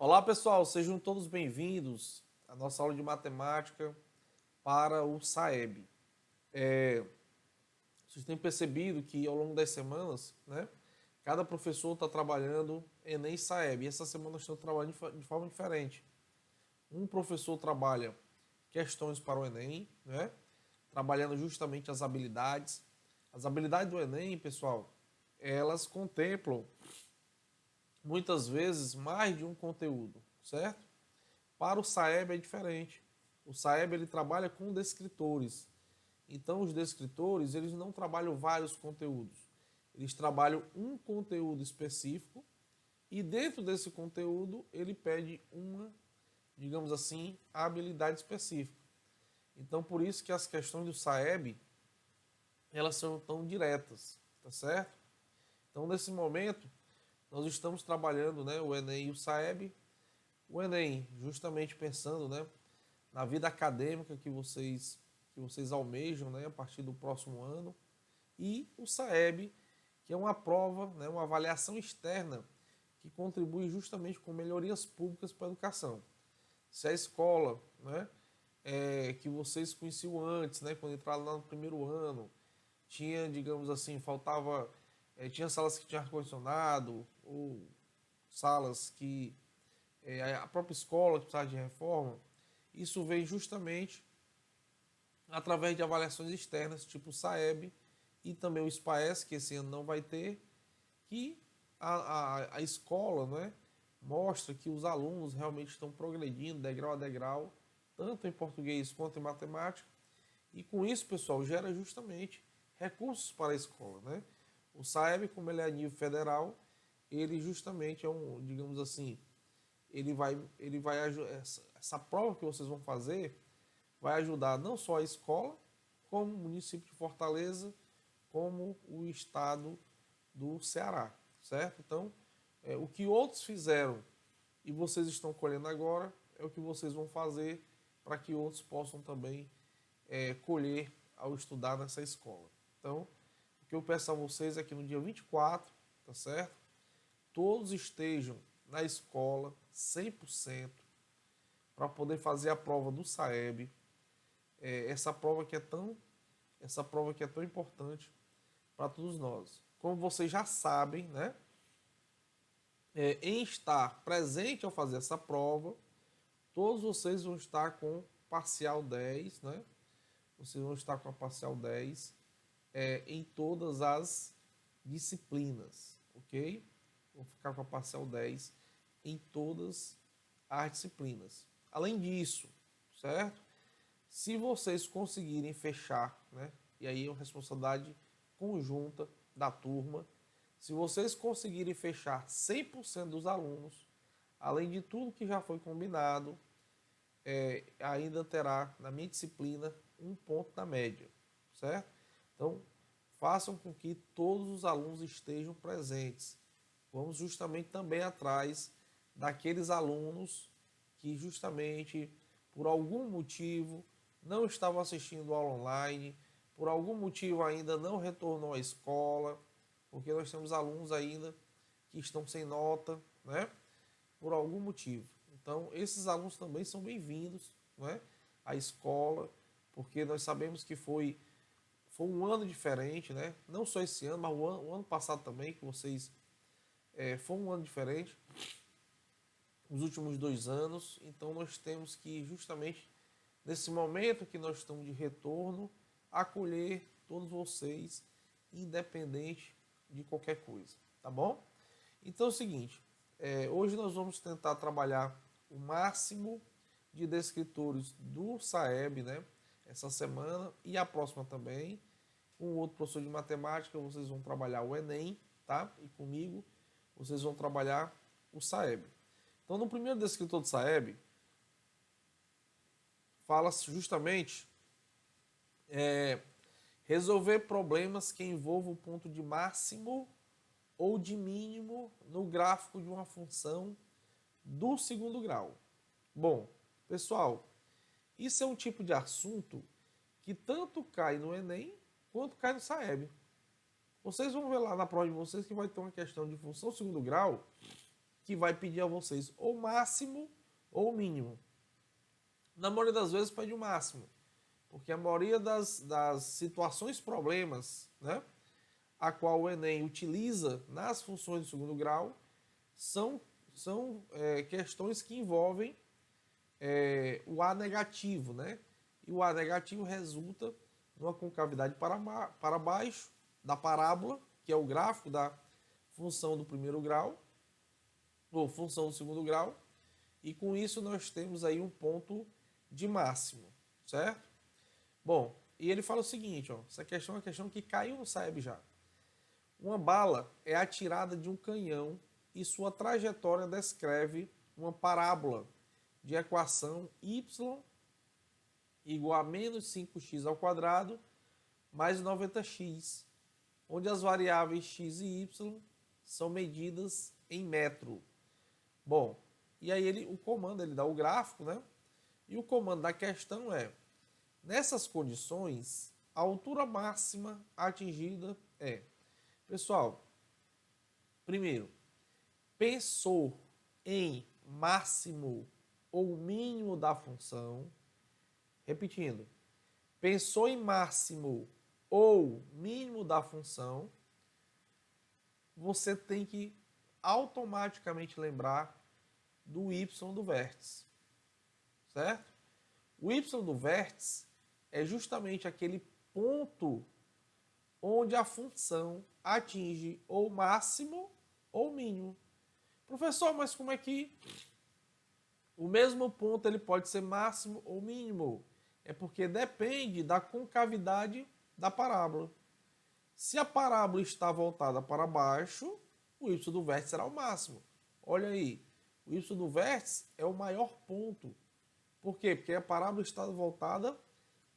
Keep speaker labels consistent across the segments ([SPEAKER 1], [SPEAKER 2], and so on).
[SPEAKER 1] Olá pessoal, sejam todos bem-vindos à nossa aula de matemática para o SAEB. Vocês têm percebido que ao longo das semanas, né, cada professor está trabalhando Enem e SAEB. E essa semana nós estamos trabalhando de forma diferente. Um professor trabalha questões para o Enem, né, trabalhando justamente as habilidades. As habilidades do Enem, pessoal, elas contemplam muitas vezes mais de um conteúdo, certo? Para o SAEB é diferente. O SAEB ele trabalha com descritores. Então os descritores eles não trabalham vários conteúdos. Eles trabalham um conteúdo específico e dentro desse conteúdo ele pede uma, digamos assim, habilidade específica. Então por isso que as questões do SAEB elas são tão diretas, tá certo? Então nesse momento nós estamos trabalhando, né, o Enem e o SAEB. O Enem, justamente pensando, né, na vida acadêmica que vocês almejam, né, a partir do próximo ano, e o SAEB, que é uma prova, né, uma avaliação externa que contribui justamente com melhorias públicas para a educação. Se a escola, né, que vocês conheciam antes, né, quando entraram lá no primeiro ano, tinha, digamos assim, faltava, tinha salas que tinham ar-condicionado, ou salas que a própria escola que precisava de reforma, isso vem justamente através de avaliações externas, tipo o SAEB e também o SPAES, que esse ano não vai ter, que a escola, né, mostra que os alunos realmente estão progredindo degrau a degrau, tanto em português quanto em matemática, e com isso, pessoal, gera justamente recursos para a escola, né? O SAEB, como ele é a nível federal, ele justamente é um, digamos assim, ele vai essa prova que vocês vão fazer vai ajudar não só a escola, como o município de Fortaleza, como o estado do Ceará, certo? Então, o que outros fizeram e vocês estão colhendo agora é o que vocês vão fazer para que outros possam também colher ao estudar nessa escola. Então, o que eu peço a vocês é que no dia 24, tá certo? Todos estejam na escola 100% para poder fazer a prova do SAEB, essa prova que é tão importante para todos nós. Como vocês já sabem, né, em estar presente ao fazer essa prova, todos vocês vão estar com parcial 10, né? Vocês vão estar com a parcial 10 em todas as disciplinas, ok? Vão ficar com a parcial 10 em todas as disciplinas. Além disso, certo? Se vocês conseguirem fechar, né? E aí é uma responsabilidade conjunta da turma. Se vocês conseguirem fechar 100% dos alunos, além de tudo que já foi combinado, ainda terá, na minha disciplina, um ponto na média, certo? Então, façam com que todos os alunos estejam presentes. Vamos justamente também atrás daqueles alunos que justamente por algum motivo não estavam assistindo aula online, por algum motivo ainda não retornou à escola, porque nós temos alunos ainda que estão sem nota, né? Por algum motivo. Então, esses alunos também são bem-vindos, né, à escola, porque nós sabemos que foi um ano diferente, né? Não só esse ano, mas o ano passado também, que vocês foi um ano diferente, os últimos 2 anos. Então nós temos que justamente nesse momento que nós estamos de retorno, acolher todos vocês, independente de qualquer coisa, tá bom? Então é o seguinte, hoje nós vamos tentar trabalhar o máximo de descritores do SAEB, né? Essa semana e a próxima também. Com outro professor de matemática, vocês vão trabalhar o Enem, tá? E comigo, vocês vão trabalhar o SAEB. Então, no primeiro descritor do SAEB, fala-se justamente resolver problemas que envolvam o ponto de máximo ou de mínimo no gráfico de uma função do segundo grau. Bom, pessoal, isso é um tipo de assunto que tanto cai no Enem quanto cai no SAEB. Vocês vão ver lá na prova de vocês que vai ter uma questão de função segundo grau que vai pedir a vocês ou o máximo ou o mínimo. Na maioria das vezes pede o máximo, porque a maioria das situações problemas, né, a qual o Enem utiliza nas funções do segundo grau, são questões que envolvem o A negativo, né? E o A negativo resulta numa concavidade para baixo da parábola, que é o gráfico da função do primeiro grau, ou função do segundo grau, e com isso nós temos aí um ponto de máximo, certo? Bom, e ele fala o seguinte, ó, essa questão é uma questão que caiu no SAEB já. Uma bala é atirada de um canhão e sua trajetória descreve uma parábola de equação y igual a menos 5x ao quadrado mais 90x, onde as variáveis x e y são medidas em metro. Bom, e aí o comando, ele dá o gráfico, né? E o comando da questão é, nessas condições, a altura máxima atingida é... Pessoal, primeiro, pensou em máximo ou mínimo da função. Repetindo, pensou em máximo ou mínimo da função, você tem que automaticamente lembrar do y do vértice, certo? O y do vértice é justamente aquele ponto onde a função atinge ou máximo ou mínimo. Professor, mas como é que o mesmo ponto ele pode ser máximo ou mínimo? É porque depende da concavidade da parábola. Se a parábola está voltada para baixo, o y do vértice será o máximo. Olha aí, o y do vértice é o maior ponto. Por quê? Porque a parábola está voltada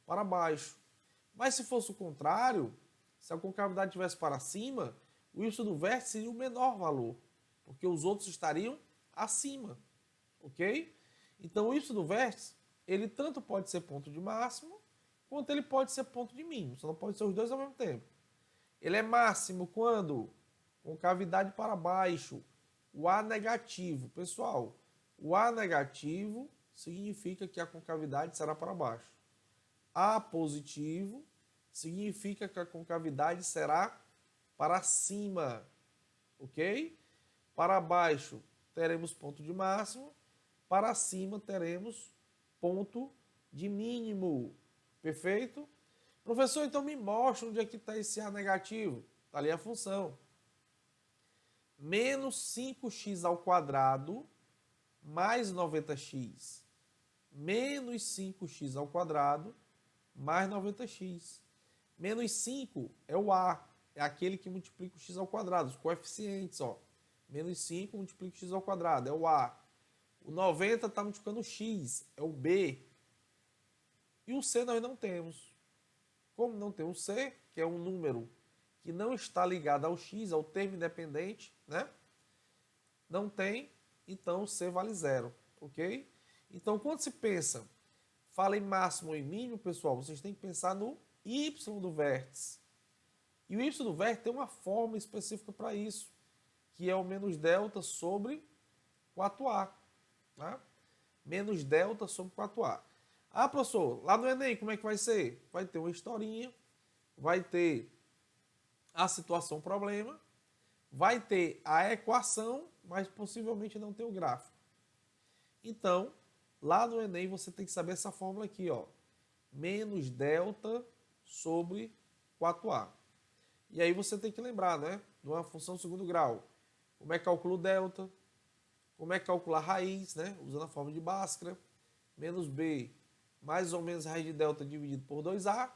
[SPEAKER 1] para baixo. Mas se fosse o contrário, se a concavidade estivesse para cima, o y do vértice seria o menor valor, porque os outros estariam acima, ok? Então o y do vértice, ele tanto pode ser ponto de máximo, quanto ele pode ser ponto de mínimo, só não pode ser os dois ao mesmo tempo. Ele é máximo quando? Concavidade para baixo, o A negativo. Pessoal, o A negativo significa que a concavidade será para baixo. A positivo significa que a concavidade será para cima, ok? Para baixo teremos ponto de máximo, para cima teremos ponto de mínimo, perfeito? Professor, então me mostra onde é que está esse A negativo. Está ali a função. Menos 5x ao quadrado mais 90x. Menos 5x ao quadrado mais 90x. Menos 5 é o A, é aquele que multiplica o x ao quadrado, os coeficientes, ó. Menos 5 multiplica o x ao quadrado, é o A. O 90 está multiplicando o x, é o B. E o C nós não temos. Como não tem o C, que é um número que não está ligado ao x, ao termo independente, né? Não tem, então o C vale 0, ok? Então, quando se pensa, fala em máximo ou em mínimo, pessoal, vocês têm que pensar no y do vértice. E o y do vértice tem uma forma específica para isso, que é o menos delta sobre 4A. Tá? Menos delta sobre 4A. Ah, professor, lá no Enem, como é que vai ser? Vai ter uma historinha, vai ter a situação problema, vai ter a equação, mas possivelmente não tem o gráfico. Então, lá no Enem você tem que saber essa fórmula aqui, ó. Menos delta sobre 4A. E aí você tem que lembrar, né? De uma função segundo grau. Como é que calcula o delta? Como é que calcula a raiz, né? Usando a fórmula de Bhaskara. Menos B, mais ou menos a raiz de delta dividido por 2A.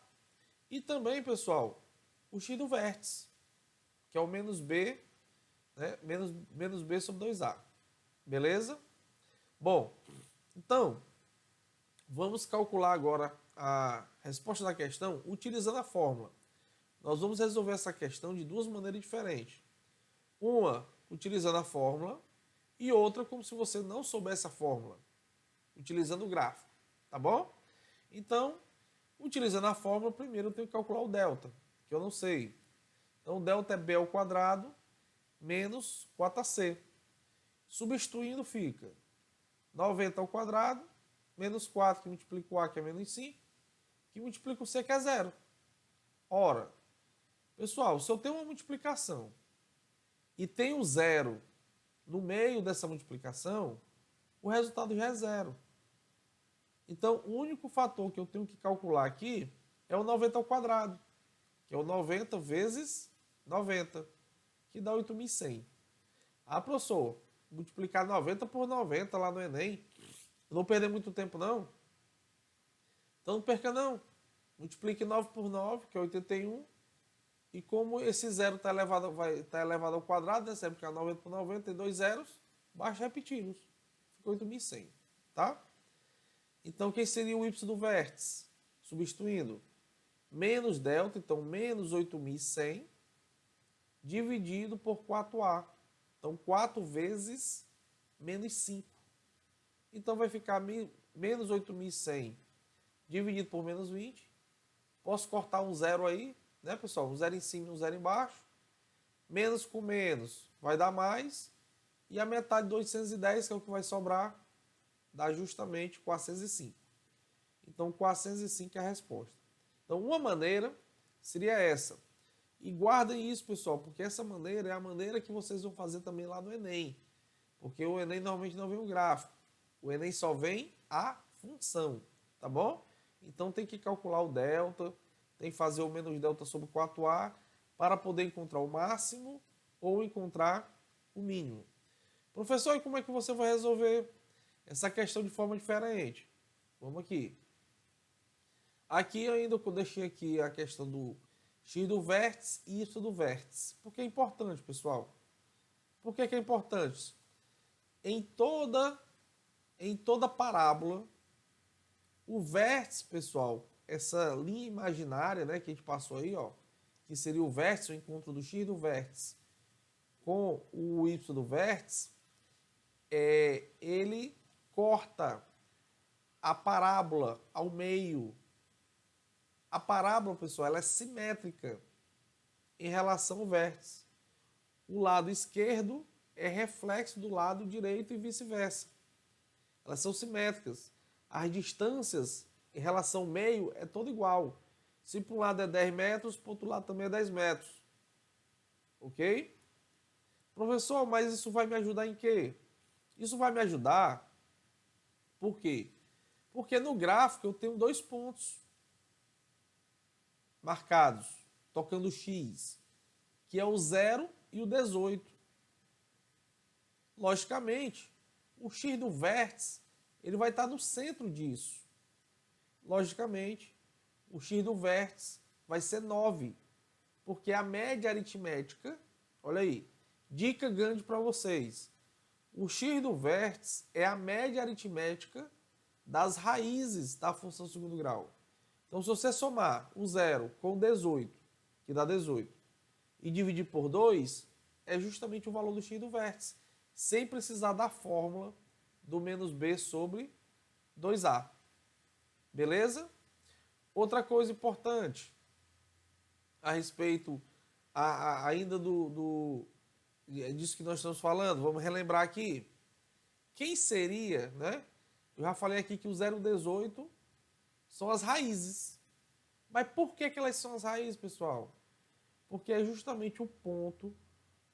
[SPEAKER 1] E também, pessoal, o x do vértice, que é o menos B, né? Menos B sobre 2A. Beleza? Bom, então, vamos calcular agora a resposta da questão utilizando a fórmula. Nós vamos resolver essa questão de duas maneiras diferentes. Uma, utilizando a fórmula, e outra como se você não soubesse a fórmula, utilizando o gráfico, tá bom? Então, utilizando a fórmula, primeiro eu tenho que calcular o delta, que eu não sei. Então, o delta é B ao quadrado menos 4AC. Substituindo fica 90 ao quadrado, menos 4 que multiplica o A, que é menos 5, que multiplica o C, que é 0. Ora, pessoal, se eu tenho uma multiplicação e tenho 0 no meio dessa multiplicação, o resultado já é 0. Então, o único fator que eu tenho que calcular aqui é o 90 ao quadrado, que é o 90 vezes 90, que dá 8.100. Ah, professor, multiplicar 90 por 90 lá no Enem, não perder muito tempo não? Então não perca não. Multiplique 9 por 9, que é 81, e como esse zero está elevado ao quadrado, né? Você vai multiplicar 90 por 90, tem dois zeros, basta repeti-los. Fica 8.100, tá? Então, quem seria o y do vértice? Substituindo. Menos delta, então menos 8.100, dividido por 4a. Então, 4 vezes menos 5. Então, vai ficar menos 8.100 dividido por menos 20. Posso cortar um zero aí, né, pessoal? Um zero em cima e um zero embaixo. Menos com menos vai dar mais. E a metade de 810, que é o que vai sobrar, dá justamente 405. Então, 405 é a resposta. Então, uma maneira seria essa. E guardem isso, pessoal, porque essa maneira é a maneira que vocês vão fazer também lá no Enem. Porque o Enem normalmente não vem o gráfico. O Enem só vem a função, tá bom? Então, tem que calcular o delta, tem que fazer o menos delta sobre 4a para poder encontrar o máximo ou encontrar o mínimo. Professor, e como é que você vai resolver essa questão de forma diferente? Vamos aqui. Aqui ainda eu deixei aqui a questão do x do vértice e y do vértice. Por que é importante, pessoal? Por que é importante? Em toda parábola, o vértice, pessoal, essa linha imaginária, né, que a gente passou aí, ó, que seria o vértice, o encontro do x do vértice com o y do vértice, ele corta a parábola ao meio. A parábola, pessoal, ela é simétrica em relação ao vértice. O lado esquerdo é reflexo do lado direito e vice-versa. Elas são simétricas. As distâncias em relação ao meio é toda igual. Se para um lado é 10 metros, para o outro lado também é 10 metros. Ok? Professor, mas isso vai me ajudar em quê? Isso vai me ajudar, por quê? Porque no gráfico eu tenho dois pontos marcados, tocando X, que é o 0 e o 18. Logicamente, o X do vértice, ele vai estar no centro disso. Logicamente, o X do vértice vai ser 9, porque a média aritmética, olha aí, dica grande para vocês, o x do vértice é a média aritmética das raízes da função segundo grau. Então, se você somar o 0 com 18, que dá 18, e dividir por 2, é justamente o valor do x do vértice, sem precisar da fórmula do menos b sobre 2a. Beleza? Outra coisa importante a respeito ainda disso que nós estamos falando, vamos relembrar aqui. Quem seria, né? Eu já falei aqui que o 0 e o 18 são as raízes. Mas por que elas são as raízes, pessoal? Porque é justamente o ponto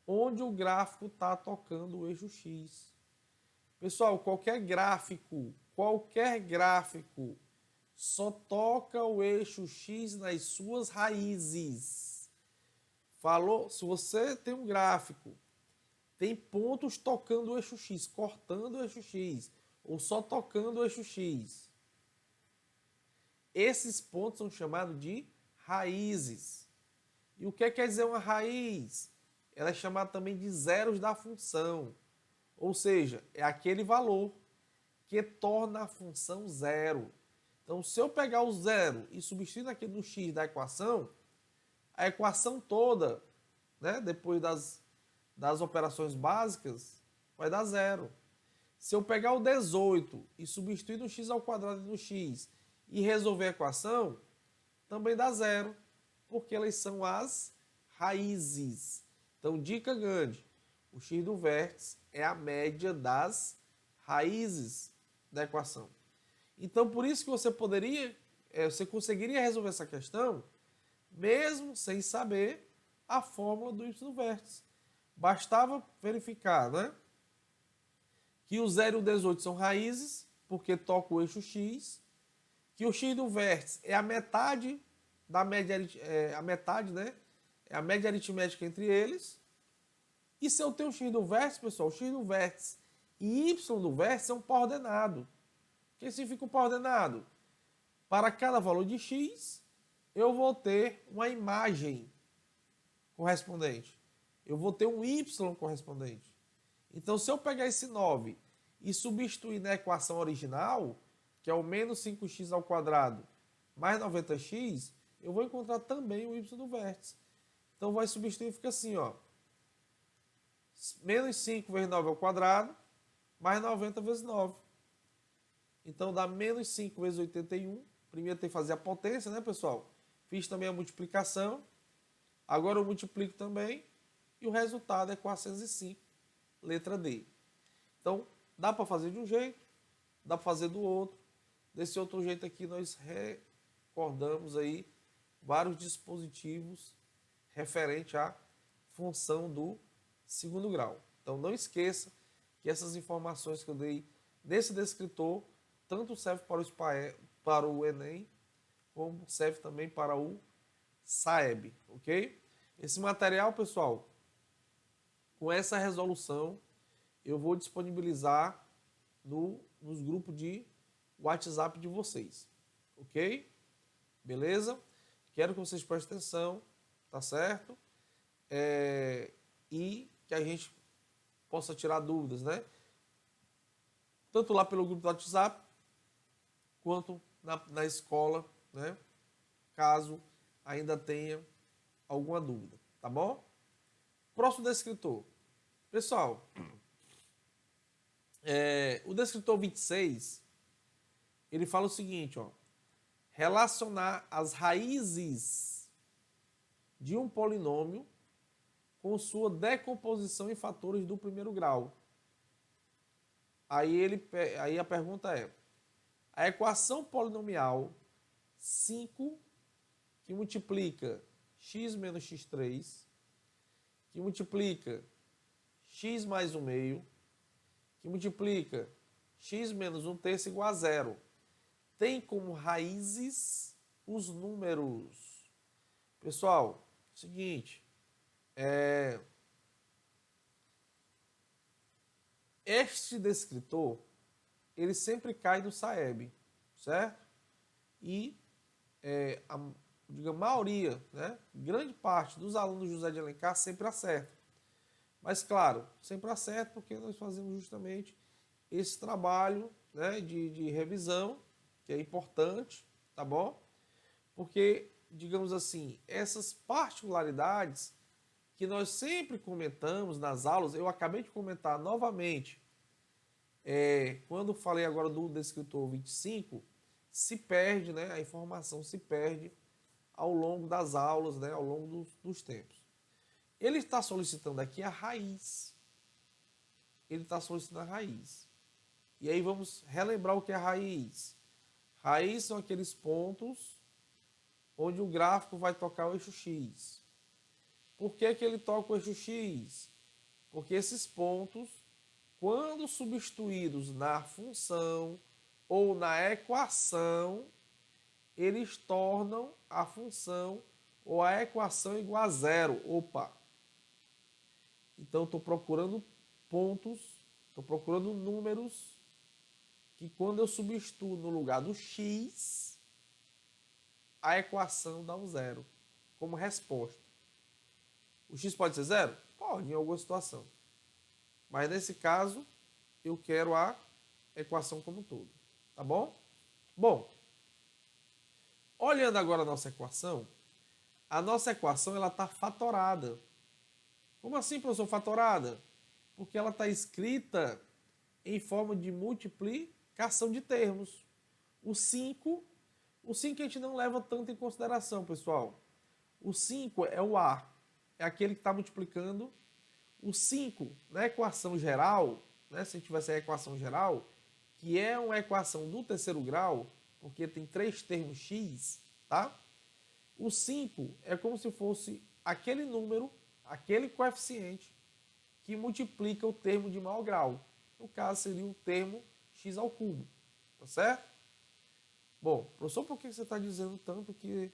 [SPEAKER 1] onde o gráfico está tocando o eixo X. Pessoal, qualquer gráfico só toca o eixo X nas suas raízes. Falou? Se você tem um gráfico, tem pontos tocando o eixo X, cortando o eixo X, ou só tocando o eixo X. Esses pontos são chamados de raízes. E o que quer dizer uma raiz? Ela é chamada também de zeros da função. Ou seja, é aquele valor que torna a função zero. Então, se eu pegar o zero e substituir aqui no x da equação, a equação toda, né, depois das operações básicas, vai dar zero. Se eu pegar o 18 e substituir no x ao quadrado e no x e resolver a equação, também dá zero, porque elas são as raízes. Então, dica grande, O x do vértice é a média das raízes da equação. Então, por isso que você conseguiria resolver essa questão mesmo sem saber a fórmula do y do vértice. Bastava verificar, né, que o 0 e o 18 são raízes, porque toca o eixo x, que o x do vértice é a metade da média, né, é a média aritmética entre eles. E se eu tenho o x do vértice, pessoal, o x do vértice e y do vértice são par ordenado. O que significa um par ordenado? Para cada valor de x, eu vou ter uma imagem correspondente. Eu vou ter um y correspondente. Então, se eu pegar esse 9 e substituir na equação original, que é o menos 5x ao quadrado mais 90x, eu vou encontrar também o y do vértice. Então, vai substituir e fica assim, ó. Menos 5 vezes 9 ao quadrado, mais 90 vezes 9. Então, dá menos 5 vezes 81. Primeiro tem que fazer a potência, né, pessoal? Fiz também a multiplicação. Agora eu multiplico também. E o resultado é 405, letra D. Então, dá para fazer de um jeito, dá para fazer do outro. Desse outro jeito aqui, nós recordamos aí vários dispositivos referente à função do segundo grau. Então, não esqueça que essas informações que eu dei nesse descritor, tanto serve para o Enem, como serve também para o SAEB, ok? Esse material, pessoal, com essa resolução, eu vou disponibilizar nos grupos de WhatsApp de vocês, ok? Beleza? Quero que vocês prestem atenção, tá certo? E que a gente possa tirar dúvidas, né? Tanto lá pelo grupo do WhatsApp, quanto na escola, né? Caso ainda tenha alguma dúvida, tá bom? Próximo descritor. Pessoal, o descritor 26, ele fala o seguinte, ó. Relacionar as raízes de um polinômio com sua decomposição em fatores do primeiro grau. Aí a pergunta é, a equação polinomial 5, que multiplica x menos x3, que multiplica x mais 1 meio, que multiplica x menos 1 terço igual a 0, tem como raízes os números. Pessoal, seguinte, este descritor, ele sempre cai do SAEB, certo? E a maioria, né, grande parte dos alunos do José de Alencar sempre acerta. Mas, claro, sempre acerta porque nós fazemos justamente esse trabalho, né, de revisão, que é importante, tá bom? Porque, digamos assim, essas particularidades que nós sempre comentamos nas aulas, eu acabei de comentar novamente, quando falei agora do descritor 25, se perde, né, a informação se perde ao longo das aulas, né, ao longo dos tempos. Ele está solicitando aqui a raiz. Ele está solicitando a raiz. E aí vamos relembrar o que é a raiz. Raiz são aqueles pontos onde o gráfico vai tocar o eixo X. Por que ele toca o eixo X? Porque esses pontos, quando substituídos na função ou na equação, eles tornam a função ou a equação igual a 0. Opa! Então, estou procurando pontos, estou procurando números que quando eu substituo no lugar do x, a equação dá um 0 como resposta. O x pode ser 0? Pode, em alguma situação. Mas nesse caso, eu quero a equação como um todo. Tá bom? Bom, olhando agora a nossa equação ela está fatorada. Como assim, professor, fatorada? Porque ela está escrita em forma de multiplicação de termos. O 5 a gente não leva tanto em consideração, pessoal. O 5 é o A, é aquele que está multiplicando O 5, na equação geral, né, se a gente tivesse a equação geral, que é uma equação do terceiro grau, porque tem 3 termos x, tá? O 5 é como se fosse aquele número, aquele coeficiente que multiplica o termo de maior grau. No caso, seria o termo x ao cubo, tá certo? Bom, professor, por que você está dizendo tanto que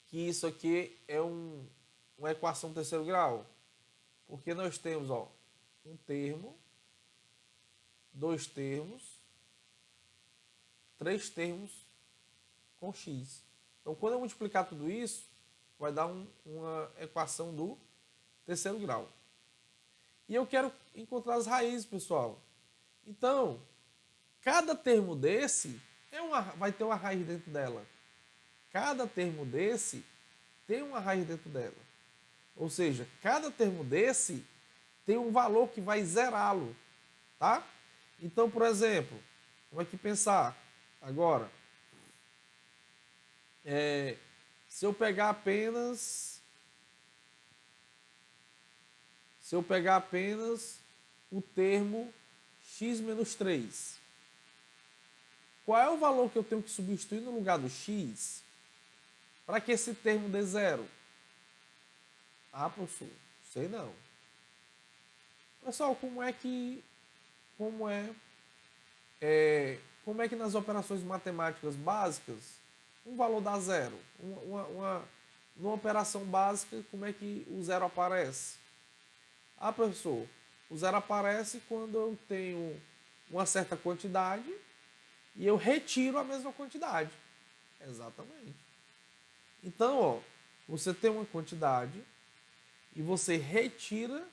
[SPEAKER 1] isso aqui é uma equação do terceiro grau? Porque nós temos, ó, um termo, 2 termos, 3 termos com x. Então, quando eu multiplicar tudo isso, vai dar uma equação do terceiro grau. E eu quero encontrar as raízes, pessoal. Então, cada termo desse vai ter uma raiz dentro dela. Cada termo desse tem uma raiz dentro dela. Ou seja, cada termo desse tem um valor que vai zerá-lo, tá? Então, por exemplo, vamos aqui pensar agora. Se eu pegar apenas o termo x menos 3, qual é o valor que eu tenho que substituir no lugar do x para que esse termo dê zero? Ah, professor, sei não. Pessoal, como é que nas operações matemáticas básicas um valor dá zero? Numa operação básica, como é que o zero aparece? Ah, professor, o zero aparece quando eu tenho uma certa quantidade e eu retiro a mesma quantidade. Exatamente. Então, ó, você tem uma quantidade e você retira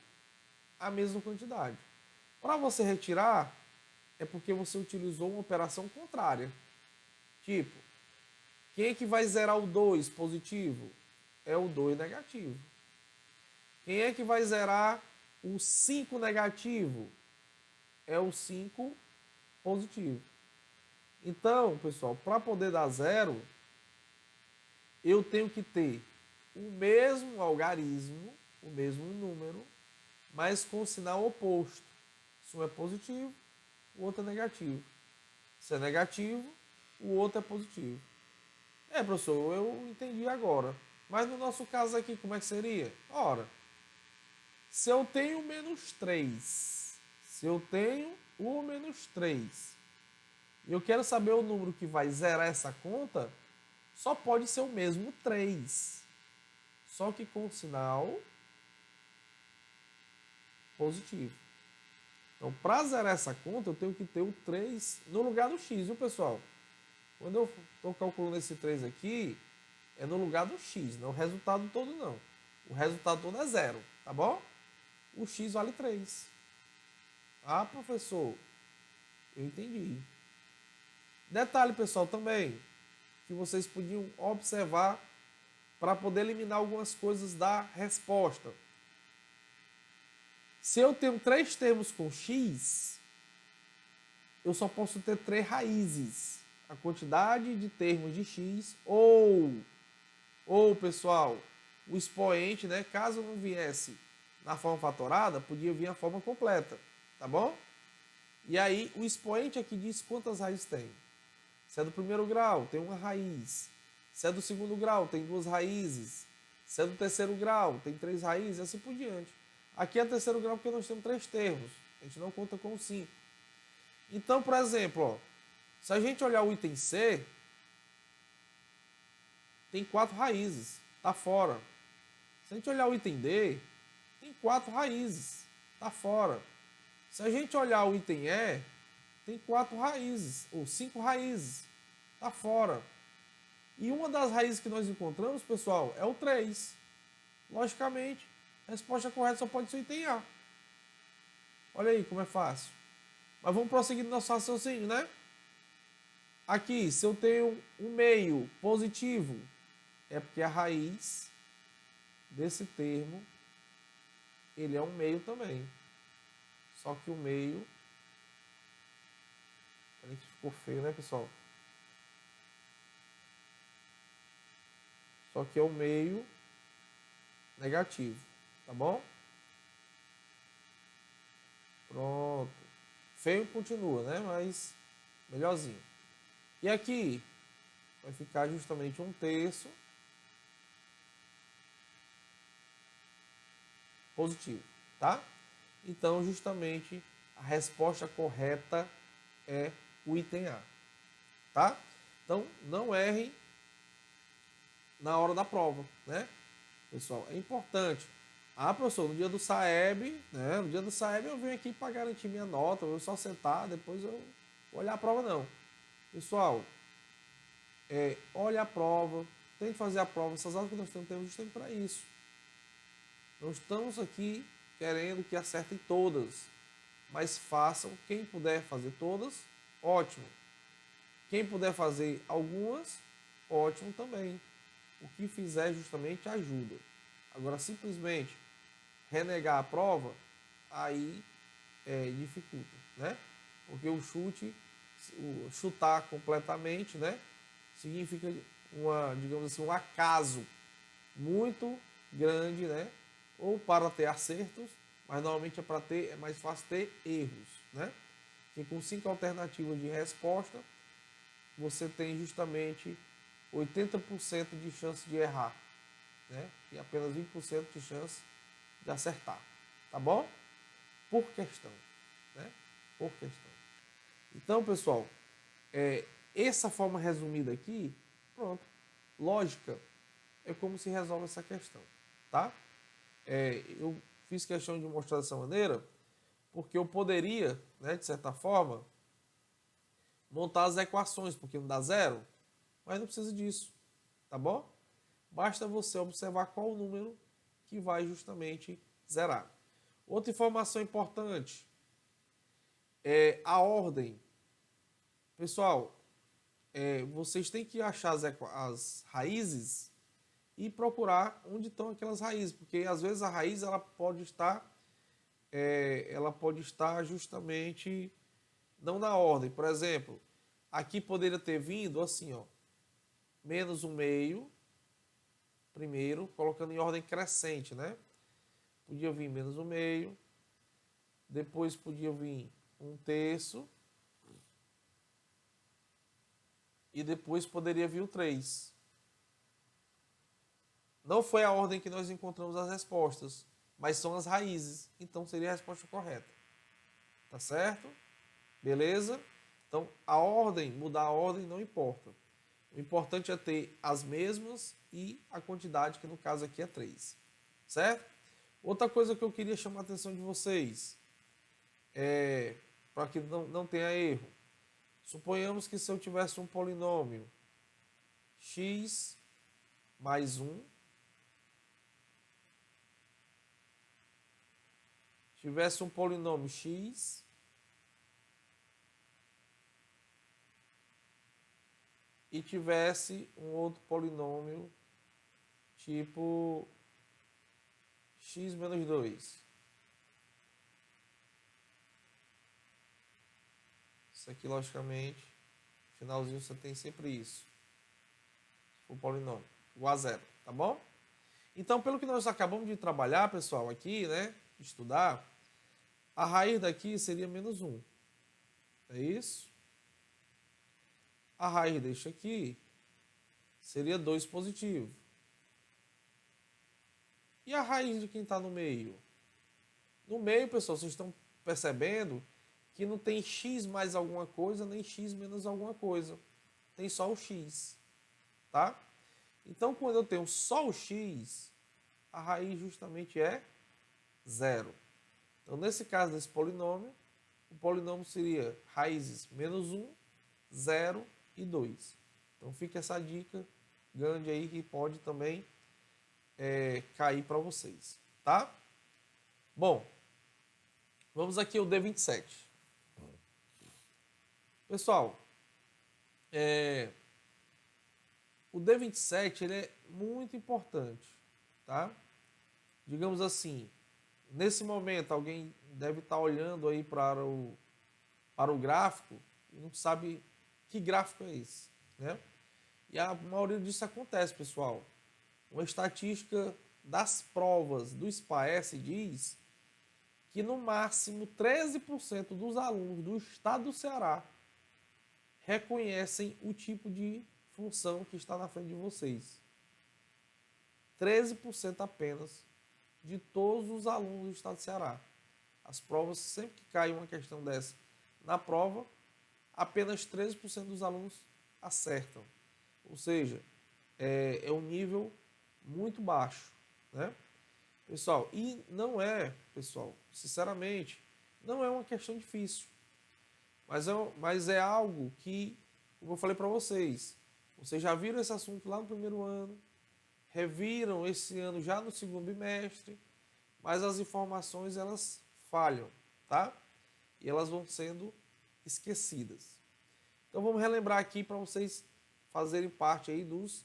[SPEAKER 1] a mesma quantidade. Para você retirar, é porque você utilizou uma operação contrária. Tipo, quem é que vai zerar o 2 positivo? É o 2 negativo. Quem é que vai zerar o 5 negativo? É o 5 positivo. Então, pessoal, para poder dar zero, eu tenho que ter o mesmo algarismo, o mesmo número, mas com sinal oposto. Se um é positivo, o outro é negativo. Se é negativo, o outro é positivo. Professor, eu entendi agora. Mas no nosso caso aqui, como é que seria? Ora, se eu tenho menos 3, se eu tenho o menos 3, e eu quero saber o número que vai zerar essa conta, só pode ser o mesmo 3. Só que com sinal positivo. Então, para zerar essa conta, eu tenho que ter o 3 no lugar do x, viu, pessoal? Quando eu estou calculando esse 3 aqui, é no lugar do x, não é o resultado todo, não. O resultado todo é zero, tá bom? O x vale 3. Ah, professor, eu entendi. Detalhe, pessoal, também, que vocês podiam observar para poder eliminar algumas coisas da resposta. Se eu tenho 3 termos com x, eu só posso ter 3 raízes. A quantidade de termos de x ou pessoal, o expoente, né? Caso não viesse na forma fatorada, podia vir a forma completa, tá bom? E aí, o expoente aqui diz quantas raízes tem. Se é do primeiro grau, tem uma raiz. Se é do segundo grau, tem 2 raízes. Se é do terceiro grau, tem 3 raízes, e assim por diante. Aqui é terceiro grau porque nós temos 3 termos. A gente não conta com 5. Então, por exemplo, ó, se a gente olhar o item C, tem 4 raízes, está fora. Se a gente olhar o item D, tem 4 raízes, está fora. Se a gente olhar o item E, tem 4 raízes, ou 5 raízes, está fora. E uma das raízes que nós encontramos, pessoal, é o 3. Logicamente, a resposta correta só pode ser o item A. Olha aí como é fácil. Mas vamos prosseguir no nosso raciocínio, né? Aqui, se eu tenho um meio positivo, é porque a raiz desse termo, ele é um meio também. Só que o meio... Peraí que ficou feio, né, pessoal? Só que é o meio negativo, tá bom? Pronto. Feio continua, né? Mas melhorzinho. E aqui vai ficar justamente 1/3 positivo, tá? Então, justamente, a resposta correta é o item A, tá? Então, não errem na hora da prova, né? Pessoal, é importante. Ah, professor, no dia do SAEB, né? No dia do SAEB eu venho aqui para garantir minha nota, eu vou só sentar, depois eu vou olhar a prova, não. Pessoal, olha a prova, tente fazer a prova, essas aulas que nós temos justamente para isso. Não estamos aqui querendo que acertem todas, mas façam, quem puder fazer todas, ótimo. Quem puder fazer algumas, ótimo também. O que fizer justamente ajuda. Agora, simplesmente renegar a prova, aí dificulta, né? Porque o chutar completamente, né? Significa digamos assim, um acaso muito grande, né? Ou para ter acertos, mas normalmente é mais fácil ter erros, né? Que com 5 alternativas de resposta, você tem justamente 80% de chance de errar, né? E apenas 20% de chance de acertar, tá bom? Por questão, né? Por questão. Então, pessoal, essa forma resumida aqui, pronto, lógica, é como se resolve essa questão, tá? Eu fiz questão de mostrar dessa maneira, porque eu poderia, né, de certa forma, montar as equações, porque não dá zero, mas não precisa disso, tá bom? Basta você observar qual o número que vai justamente zerar. Outra informação importante é a ordem. Pessoal, vocês têm que achar as raízes e procurar onde estão aquelas raízes, porque às vezes a raiz ela pode estar justamente não na ordem. Por exemplo, aqui poderia ter vindo assim, ó, menos 1/2, primeiro, colocando em ordem crescente, né? Podia vir menos 1/2, depois podia vir 1/3, e depois poderia vir o 3. Não foi a ordem que nós encontramos as respostas, mas são as raízes, então seria a resposta correta. Tá certo? Beleza? Então, mudar a ordem não importa. O importante é ter as mesmas e a quantidade, que no caso aqui é 3. Certo? Outra coisa que eu queria chamar a atenção de vocês, para que não tenha erro. Suponhamos que se eu tivesse um polinômio x mais 1, tivesse um polinômio x e tivesse um outro polinômio tipo x menos 2. Isso aqui, logicamente, no finalzinho você tem sempre isso. O polinômio, igual a zero, tá bom? Então, pelo que nós acabamos de trabalhar, pessoal, aqui, né, estudar, a raiz daqui seria menos 1. É isso? A raiz deste aqui seria 2 positivo. E a raiz de quem está no meio? No meio, pessoal, vocês estão percebendo que não tem x mais alguma coisa, nem x menos alguma coisa. Tem só o x, tá? Então, quando eu tenho só o x, a raiz justamente é 0. Então, nesse caso desse polinômio, o polinômio seria raízes menos 1, 0 e 2. Então, fica essa dica grande aí que pode também cair para vocês, tá? Bom, vamos aqui ao D27. Pessoal, o D27 ele é muito importante, tá? Digamos assim, nesse momento alguém deve estar olhando aí para o gráfico e não sabe que gráfico é esse, né? E a maioria disso acontece, pessoal. Uma estatística das provas do SPAES diz que no máximo 13% dos alunos do estado do Ceará reconhecem o tipo de função que está na frente de vocês. 13% apenas de todos os alunos do estado do Ceará. As provas, sempre que cai uma questão dessa na prova, apenas 13% dos alunos acertam. Ou seja, é um nível muito baixo, né? Pessoal, e não é, pessoal, sinceramente, não é uma questão difícil. Mas é algo que, como eu falei para vocês já viram esse assunto lá no primeiro ano, reviram esse ano já no segundo bimestre, mas as informações elas falham, tá? E elas vão sendo esquecidas. Então vamos relembrar aqui para vocês fazerem parte aí dos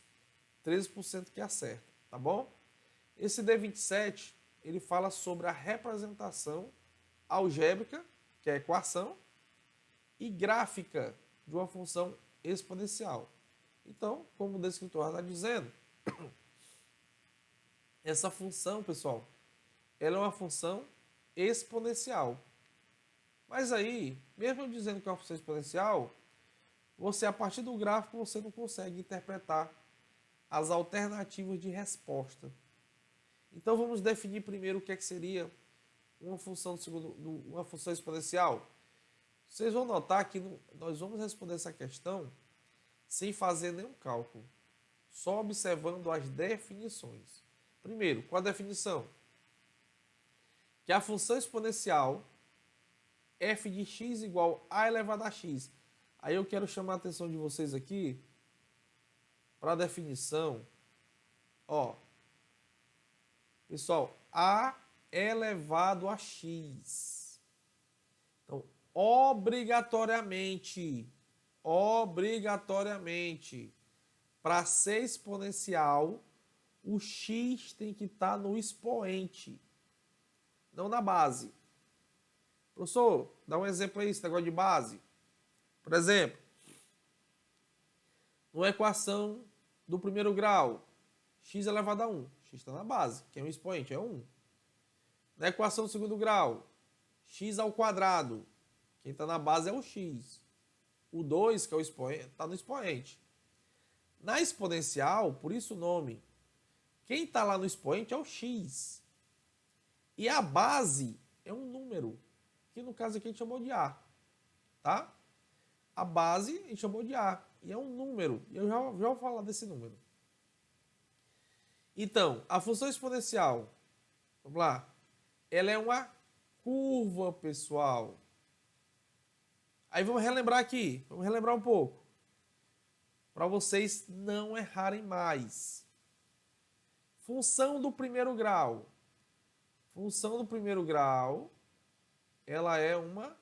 [SPEAKER 1] 13% que acertam, tá bom? Esse D27, ele fala sobre a representação algébrica, que é a equação, e gráfica de uma função exponencial. Então, como o descritor está dizendo, essa função, pessoal, ela é uma função exponencial. Mas aí, mesmo dizendo que é uma função exponencial, você, a partir do gráfico, você não consegue interpretar as alternativas de resposta. Então, vamos definir primeiro o que seria uma função uma função exponencial. Vocês vão notar que nós vamos responder essa questão sem fazer nenhum cálculo, só observando as definições. Primeiro, qual a definição? Que a função exponencial f de x igual a elevado a x. Aí eu quero chamar a atenção de vocês aqui para a definição. Ó, pessoal, a elevado a x. Então, obrigatoriamente, para ser exponencial, o x tem que estar no expoente, não na base. Professor, dá um exemplo aí, esse negócio de base. Por exemplo, numa equação do primeiro grau, x elevado a 1. X está na base, que é um expoente, é 1. Na equação do segundo grau, x ao quadrado. Quem está na base é o x. O 2, que é o expoente, está no expoente. Na exponencial, por isso o nome, quem está lá no expoente é o x. E a base é um número, que no caso aqui a gente chamou de a. Tá? A base a gente chamou de a. E é um número. E eu já vou falar desse número. Então, a função exponencial, vamos lá, ela é uma curva, pessoal. Aí vamos relembrar aqui, vamos relembrar um pouco, para vocês não errarem mais. Função do primeiro grau. Função do primeiro grau, ela é uma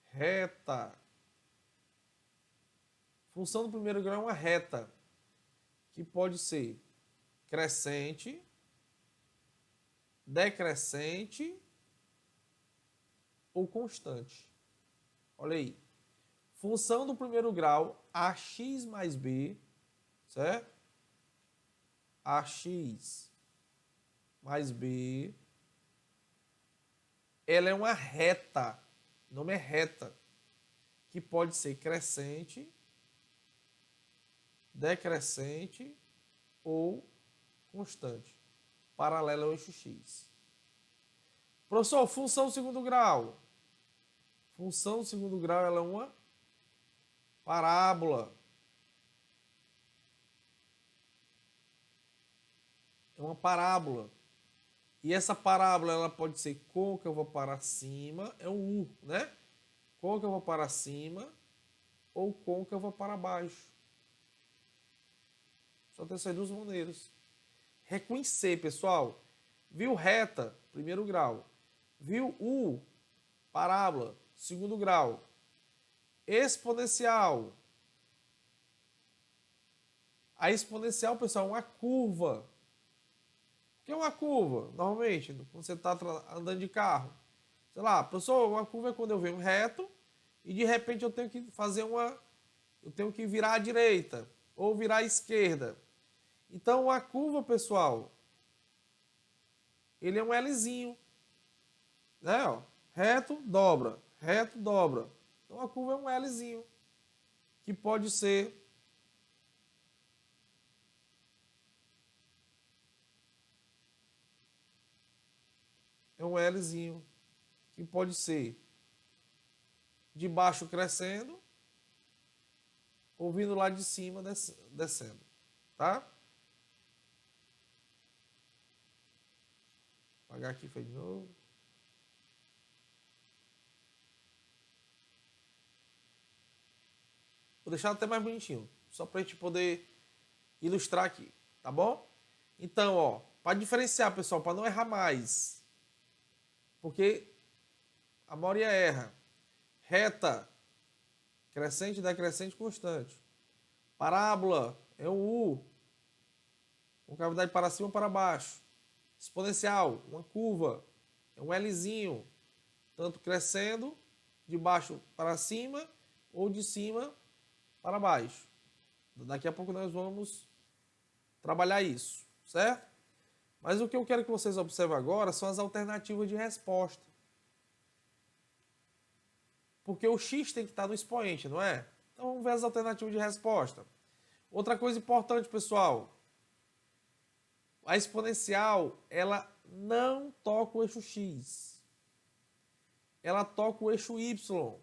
[SPEAKER 1] reta. Função do primeiro grau é uma reta, que pode ser crescente, decrescente ou constante. Olha aí. Função do primeiro grau, ax mais b, certo? Ax mais b, ela é uma reta, o nome é reta, que pode ser crescente, decrescente ou constante, paralela ao eixo x. Professor, função segundo grau. Função segundo grau, ela é uma parábola. É uma parábola. E essa parábola, ela pode ser côncava para cima, é um U, né? Côncava para cima ou côncava para baixo. Só tem essas duas maneiras. Reconhecer, pessoal. Viu reta, primeiro grau. Viu U, parábola, segundo grau. Exponencial. A exponencial, pessoal, é uma curva. O que é uma curva? Normalmente, quando você está andando de carro. Sei lá, professor, uma curva é quando eu venho reto e de repente eu tenho que fazer eu tenho que virar à direita ou virar à esquerda. Então, uma curva, pessoal, ele é um Lzinho. Né? Ó, reto, dobra, reto, dobra. Então a curva é um Lzinho, que pode ser de baixo crescendo ou vindo lá de cima descendo, tá? Vou apagar aqui, foi de novo. Vou deixar até mais bonitinho, só para a gente poder ilustrar aqui, tá bom? Então, ó, para diferenciar, pessoal, para não errar mais, porque a maioria erra. Reta, crescente, decrescente, constante. Parábola é um U, com cavidade para cima ou para baixo. Exponencial, uma curva, é um Lzinho, tanto crescendo de baixo para cima ou de cima para baixo. Daqui a pouco nós vamos trabalhar isso, certo? Mas o que eu quero que vocês observem agora são as alternativas de resposta. Porque o x tem que estar no expoente, não é? Então vamos ver as alternativas de resposta. Outra coisa importante, pessoal. A exponencial, ela não toca o eixo x. Ela toca o eixo y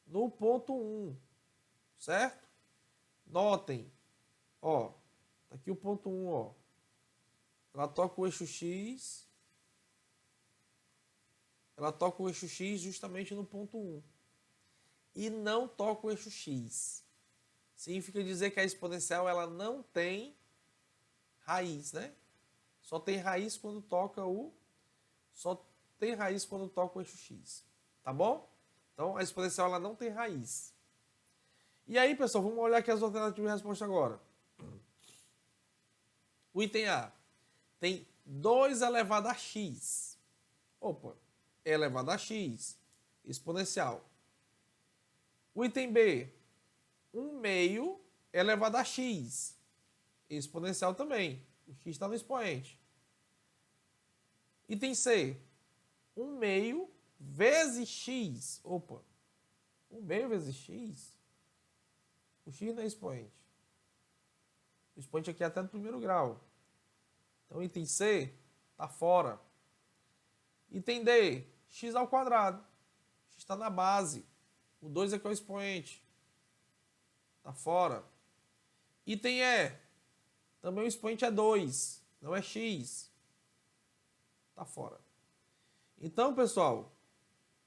[SPEAKER 1] no ponto 1, certo? Notem, ó, tá aqui o ponto 1, ó. Ela toca o eixo x. Ela toca o eixo x justamente no ponto 1. E não toca o eixo x. Significa dizer que a exponencial ela não tem raiz, né? Só tem raiz quando toca o eixo x, tá bom? Então a exponencial ela não tem raiz. E aí, pessoal, vamos olhar aqui as alternativas de resposta agora. O item A tem 2 elevado a x. Opa, é elevado a x, exponencial. O item B, 1 meio elevado a x, exponencial também. O x está no expoente. Item C, 1 meio vezes x. Opa, 1 meio vezes x? O x não é expoente. O expoente aqui é até no primeiro grau. Então, item C está fora. Item D, x ao quadrado. X está na base. O 2 aqui é o expoente. Está fora. Item E, também o expoente é 2, não é x. Está fora. Então, pessoal,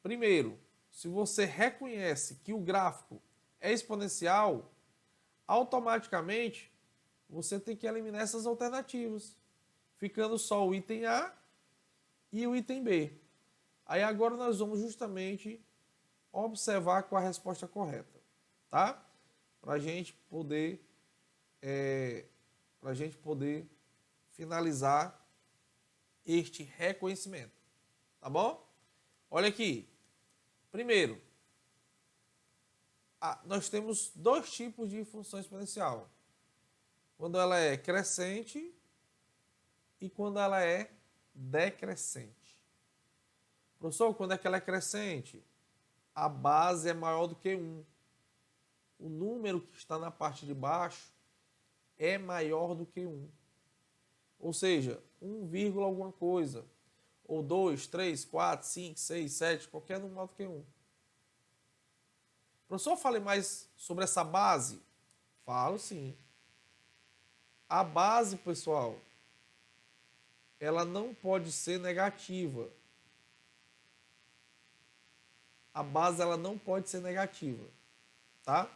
[SPEAKER 1] primeiro, se você reconhece que o gráfico é exponencial, automaticamente você tem que eliminar essas alternativas, ficando só o item A e o item B. Aí agora nós vamos justamente observar qual a resposta correta, tá? Para a gente poder finalizar este reconhecimento, tá bom? Olha aqui. Primeiro, nós temos 2 tipos de função exponencial. Quando ela é crescente e quando ela é decrescente. Professor, quando é que ela é crescente? A base é maior do que 1. O número que está na parte de baixo é maior do que 1. Ou seja, 1, alguma coisa. Ou 2, 3, 4, 5, 6, 7, qualquer número maior do que 1. Professor, fale mais sobre essa base? Falo sim. A base, pessoal, ela não pode ser negativa. A base ela não pode ser negativa, tá?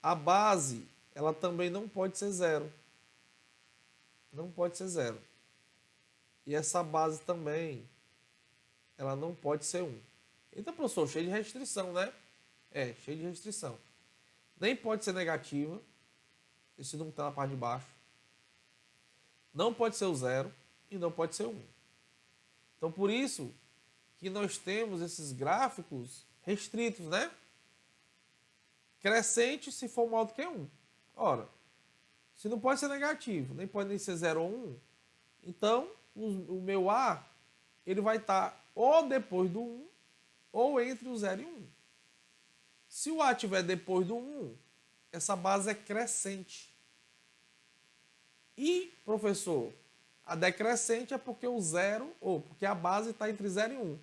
[SPEAKER 1] A base, ela também não pode ser 0. Não pode ser 0. E essa base também, ela não pode ser 1. Então, professor, cheio de restrição, né? É, cheio de restrição. Nem pode ser negativa. Esse número está na parte de baixo. Não pode ser o 0 e não pode ser o 1. Então, por isso que nós temos esses gráficos restritos, né? Crescente se for maior do que 1. Ora, se não pode ser negativo, nem pode nem ser 0 ou 1, então o meu A, ele vai estar ou depois do 1 ou entre o 0 e 1. Se o A estiver depois do 1, essa base é crescente. E, professor, a decrescente é porque o 0, ou porque a base está entre 0 e 1.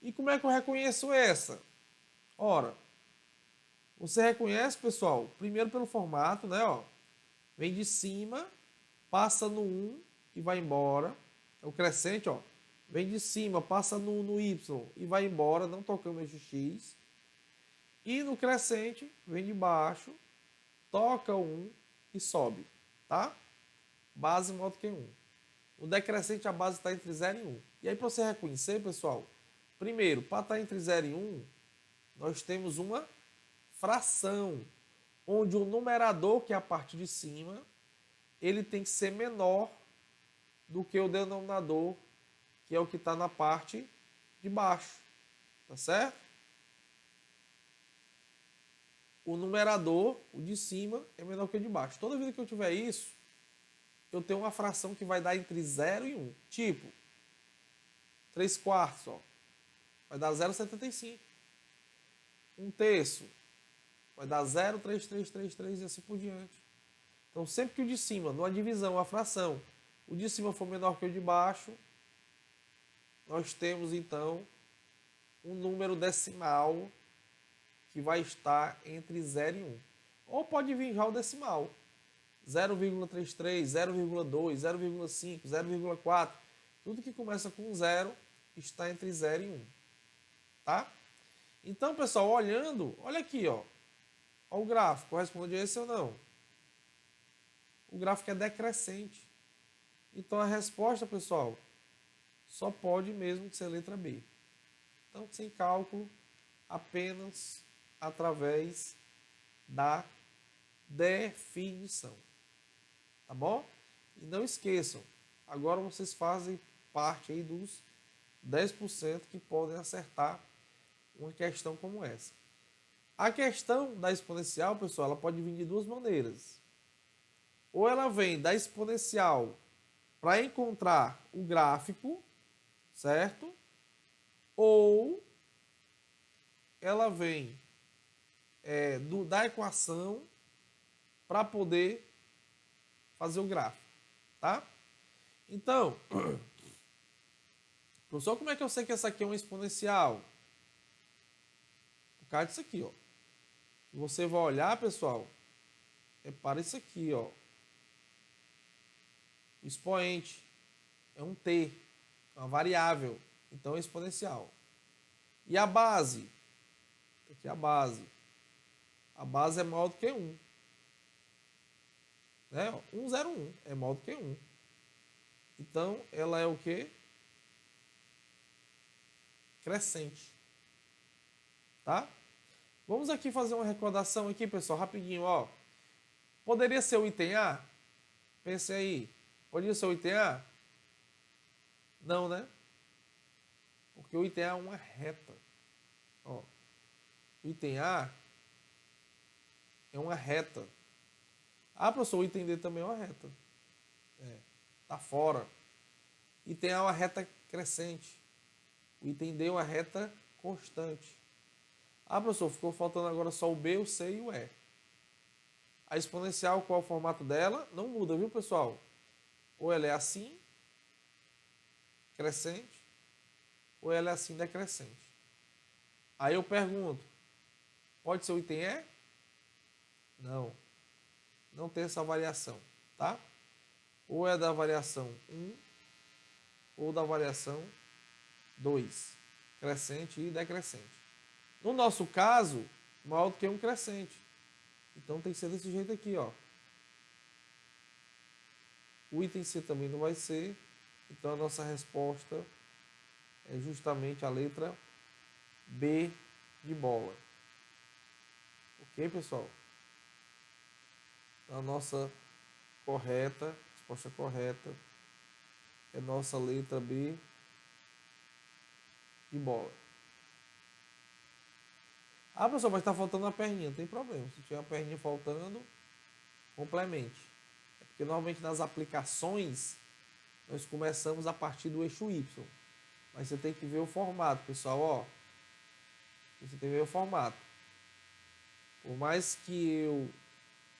[SPEAKER 1] E como é que eu reconheço essa? Ora, você reconhece, pessoal, primeiro pelo formato, né? Ó, vem de cima, passa no 1 e vai embora. É o crescente, ó. Vem de cima, passa no Y e vai embora, não tocando esse X. E no crescente, vem de baixo, toca o 1 e sobe, tá? Base maior do que 1. No decrescente, a base está entre 0 e 1. E aí, para você reconhecer, pessoal, primeiro, para estar entre 0 e 1, nós temos uma fração, onde o numerador, que é a parte de cima, ele tem que ser menor do que o denominador, que é o que está na parte de baixo. Tá certo? O numerador, o de cima, é menor que o de baixo. Toda vez que eu tiver isso, eu tenho uma fração que vai dar entre 0 e 1. Tipo, 3 quartos, ó, vai dar 0,75. 1 terço vai dar 0,3333 e assim por diante. Então, sempre que o de cima, numa divisão, a fração, o de cima for menor que o de baixo, nós temos, então, um número decimal que vai estar entre 0 e 1. Ou pode vir já o decimal. 0,33, 0,2, 0,5, 0,4. Tudo que começa com 0 está entre 0 e 1. Tá? Então, pessoal, olhando, olha aqui, ó. Olha o gráfico, corresponde a esse ou não? O gráfico é decrescente. Então, a resposta, pessoal, só pode mesmo ser letra B. Então, sem cálculo, apenas através da definição. Tá bom? E não esqueçam, agora vocês fazem parte aí dos 10% que podem acertar uma questão como essa. A questão da exponencial, pessoal, ela pode vir de duas maneiras. Ou ela vem da exponencial para encontrar o gráfico, certo? Ou ela vem da equação para poder fazer o gráfico, tá? Então, professor, como é que eu sei que essa aqui é uma exponencial? Por causa disso aqui, ó. Você vai olhar, pessoal, é para isso aqui, ó. O expoente é um t, é uma variável, então é exponencial. E a base? Aqui é a base. A base é maior do que 1. Né? 101 é maior do que 1. Então, ela é o quê? Crescente. Tá? Vamos aqui fazer uma recordação aqui, pessoal, rapidinho, ó. Poderia ser o item A? Pense aí. Poderia ser o item A? Não, né? Porque o item A é uma reta. Ó. O item A é uma reta. Ah, professor, o item D também é uma reta. Tá fora. Item A é uma reta crescente. O item D é uma reta constante. Ah, professor, ficou faltando agora só o B, o C e o E. A exponencial, qual é o formato dela? Não muda, viu, pessoal? Ou ela é assim, crescente, ou ela é assim, decrescente. Aí eu pergunto, pode ser o item E? Não. Não tem essa variação, tá? Ou é da variação 1, ou da variação 2, crescente e decrescente. No nosso caso, maior do que um crescente. Então tem que ser desse jeito aqui, ó. O item C também não vai ser. Então a nossa resposta é justamente a letra B de bola. Ok, pessoal? Então, a nossa resposta correta é nossa letra B de bola. Ah, professor, mas está faltando uma perninha. Não tem problema. Se tiver uma perninha faltando, complemente. É porque normalmente nas aplicações nós começamos a partir do eixo Y. Mas você tem que ver o formato, pessoal, ó. Você tem que ver o formato. Por mais que eu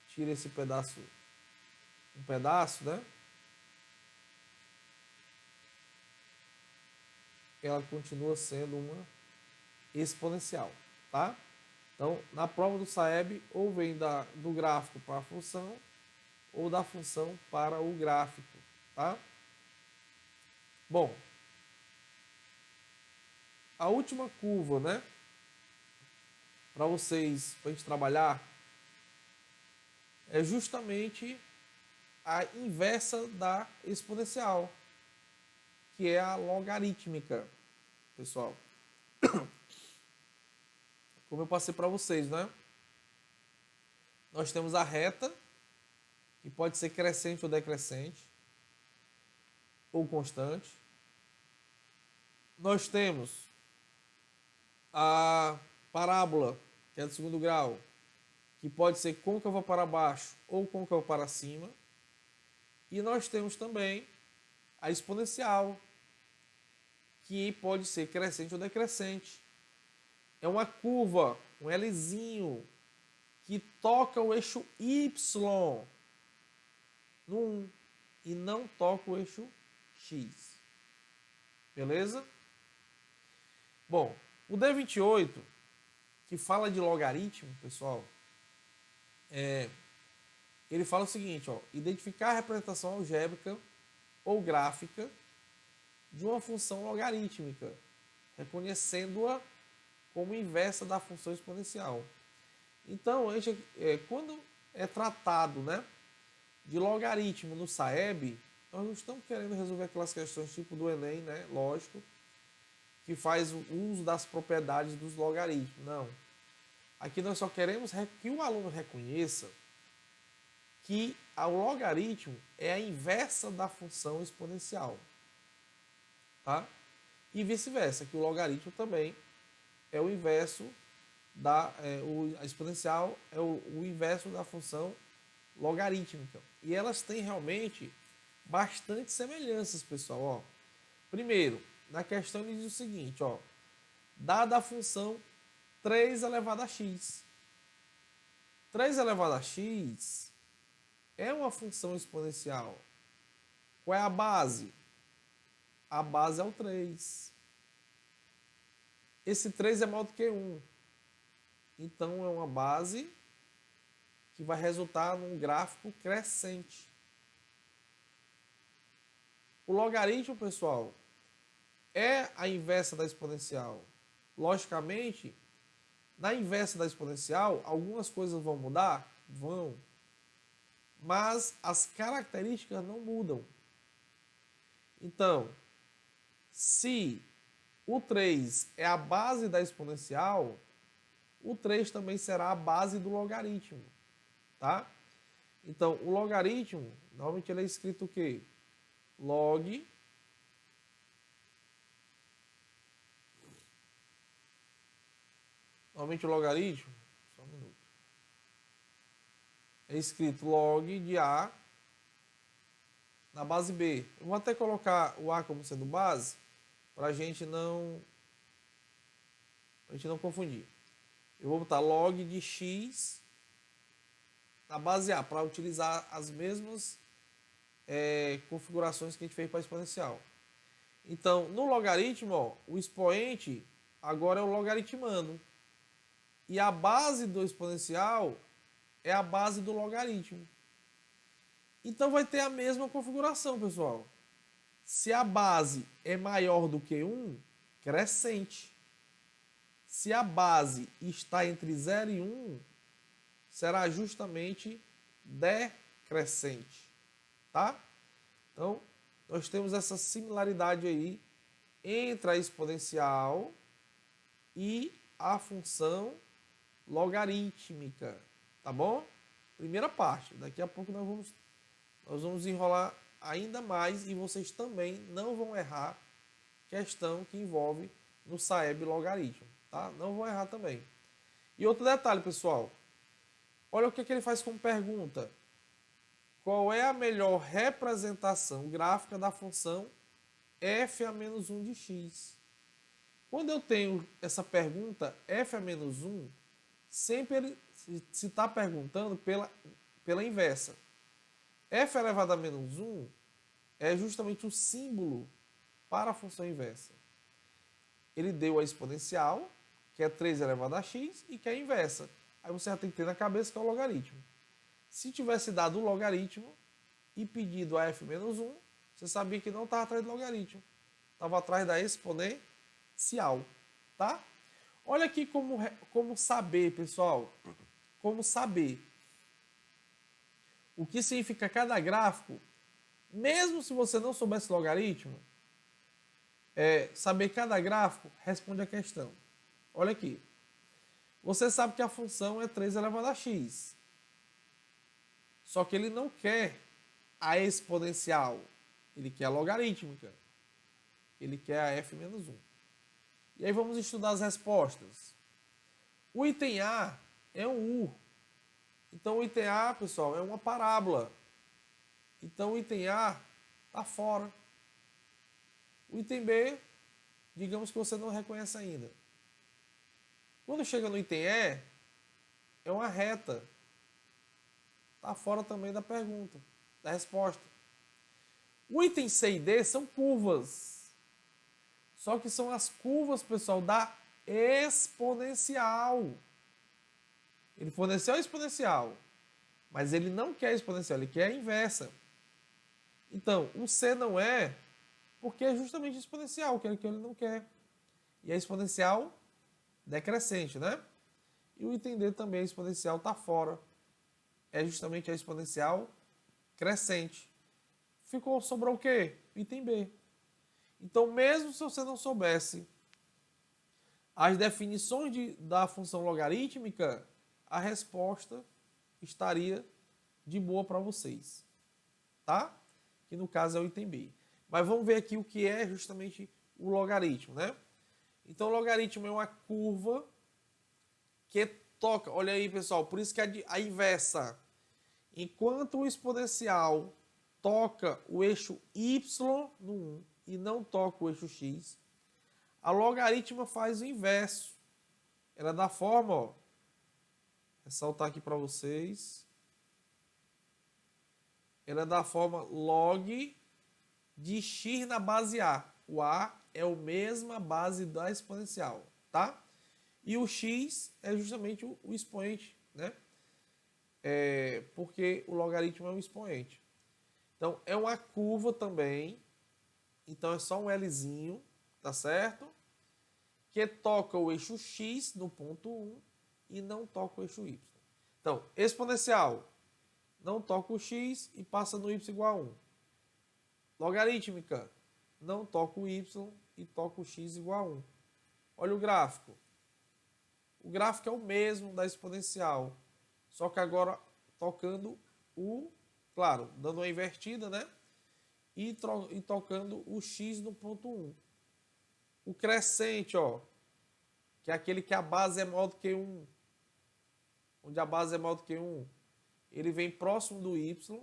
[SPEAKER 1] tire esse pedaço, um pedaço, né? Ela continua sendo uma exponencial, tá? Então, na prova do SAEB, ou vem do gráfico para a função, ou da função para o gráfico, tá? Bom, a última curva, né? Para vocês, para a gente trabalhar, é justamente a inversa da exponencial, que é a logarítmica, pessoal. Como eu passei para vocês, né? Nós temos a reta, que pode ser crescente ou decrescente, ou constante. Nós temos a parábola, que é do segundo grau, que pode ser côncava para baixo ou côncava para cima. E nós temos também a exponencial, que pode ser crescente ou decrescente. É uma curva, um Lzinho, que toca o eixo Y no 1 e não toca o eixo X. Beleza? Bom, o D28, que fala de logaritmo, pessoal, ele fala o seguinte, ó, identificar a representação algébrica ou gráfica de uma função logarítmica, reconhecendo-a como inversa da função exponencial. Então, quando é tratado, né, de logaritmo no SAEB, nós não estamos querendo resolver aquelas questões tipo do Enem, né, lógico, que faz o uso das propriedades dos logaritmos. Não. Aqui nós só queremos que o aluno reconheça que o logaritmo é a inversa da função exponencial. Tá? E vice-versa, que o logaritmo também é o inverso a exponencial é o inverso da função logarítmica. E elas têm realmente bastante semelhanças, pessoal. Ó. Primeiro, na questão ele diz o seguinte, ó, dada a função 3 elevado a x. 3 elevado a x é uma função exponencial. Qual é a base? A base é o 3. Esse 3 é maior do que 1. Então, é uma base que vai resultar num gráfico crescente. O logaritmo, pessoal, é a inversa da exponencial. Logicamente, na inversa da exponencial, algumas coisas vão mudar? Vão. Mas as características não mudam. Então, se o 3 é a base da exponencial, o 3 também será a base do logaritmo. Tá? Então, o logaritmo, normalmente ele é escrito o quê? Log normalmente o logaritmo, só um minuto, é escrito log de A na base B. Eu vou até colocar o A como sendo base, para a gente não confundir. Eu vou botar log de X na base A, para utilizar as mesmas configurações que a gente fez para a exponencial. Então, no logaritmo, ó, o expoente agora é o logaritmando. E a base do exponencial é a base do logaritmo. Então vai ter a mesma configuração, pessoal. Se a base é maior do que 1, crescente. Se a base está entre 0 e 1, será justamente decrescente. Tá? Então, nós temos essa similaridade aí entre a exponencial e a função logarítmica, tá bom? Primeira parte. Daqui a pouco nós vamos enrolar ainda mais e vocês também não vão errar questão que envolve no SAEB logaritmo, tá? Não vão errar também. E outro detalhe, pessoal. Olha o que ele faz como pergunta. qual é a melhor representação gráfica da função f a menos 1 de x? Quando eu tenho essa pergunta f a menos 1, sempre ele se está perguntando pela inversa. F elevado a menos 1 é justamente o símbolo para a função inversa. Ele deu a exponencial, que é 3 elevado a x, e que é a inversa. Aí você já tem que ter na cabeça que é o logaritmo. Se tivesse dado o logaritmo e pedido a f menos 1, você sabia que não estava atrás do logaritmo. Estava atrás da exponencial. Tá? Olha aqui como saber, pessoal. Como saber o que significa cada gráfico, mesmo se você não soubesse logaritmo, saber cada gráfico responde a questão. Olha aqui. Você sabe que a função é 3 elevado a x. Só que ele não quer a exponencial. Ele quer a logarítmica. Ele quer a f menos 1. E aí vamos estudar as respostas. O item A é um U. Então o item A, pessoal, é uma parábola. Então o item A está fora. O item B, digamos que você não reconhece ainda. Quando chega no item E, é uma reta. Está fora também da pergunta, da resposta. O item C e D são curvas. Só que são as curvas, pessoal, da exponencial. Ele forneceu a exponencial, mas ele não quer a exponencial, ele quer a inversa. Então, o C não é, porque é justamente exponencial, que ele não quer. E a exponencial decrescente, né? E o item D também, a exponencial está fora. É justamente a exponencial crescente. Sobrou o quê? Item B. Então, mesmo se você não soubesse as definições da função logarítmica, a resposta estaria de boa para vocês. Tá? Que no caso é o item B. Mas vamos ver aqui o que é justamente o logaritmo, né? Então, o logaritmo é uma curva que toca... Olha aí, pessoal, por isso que a inversa. Enquanto o exponencial toca o eixo y no 1 e não toca o eixo x, a logaritma faz o inverso. Ela é da forma, ó, ressaltar aqui para vocês. Ela é da forma log de x na base A. O A é a mesma base da exponencial, tá? E o x é justamente o expoente, né? Porque o logaritmo é um expoente. Então, é uma curva também. Então, é só um Lzinho, tá certo? Que toca o eixo x no ponto 1 e não toca o eixo y. Então, exponencial não toca o x e passa no y igual a 1. Logarítmica não toca o y e toca o x igual a 1. Olha o gráfico. O gráfico é o mesmo da exponencial, só que agora tocando claro, dando uma invertida, né? E tocando o x no ponto 1. O crescente, ó, que é aquele que a base é maior do que 1, onde a base é maior do que 1, ele vem próximo do y,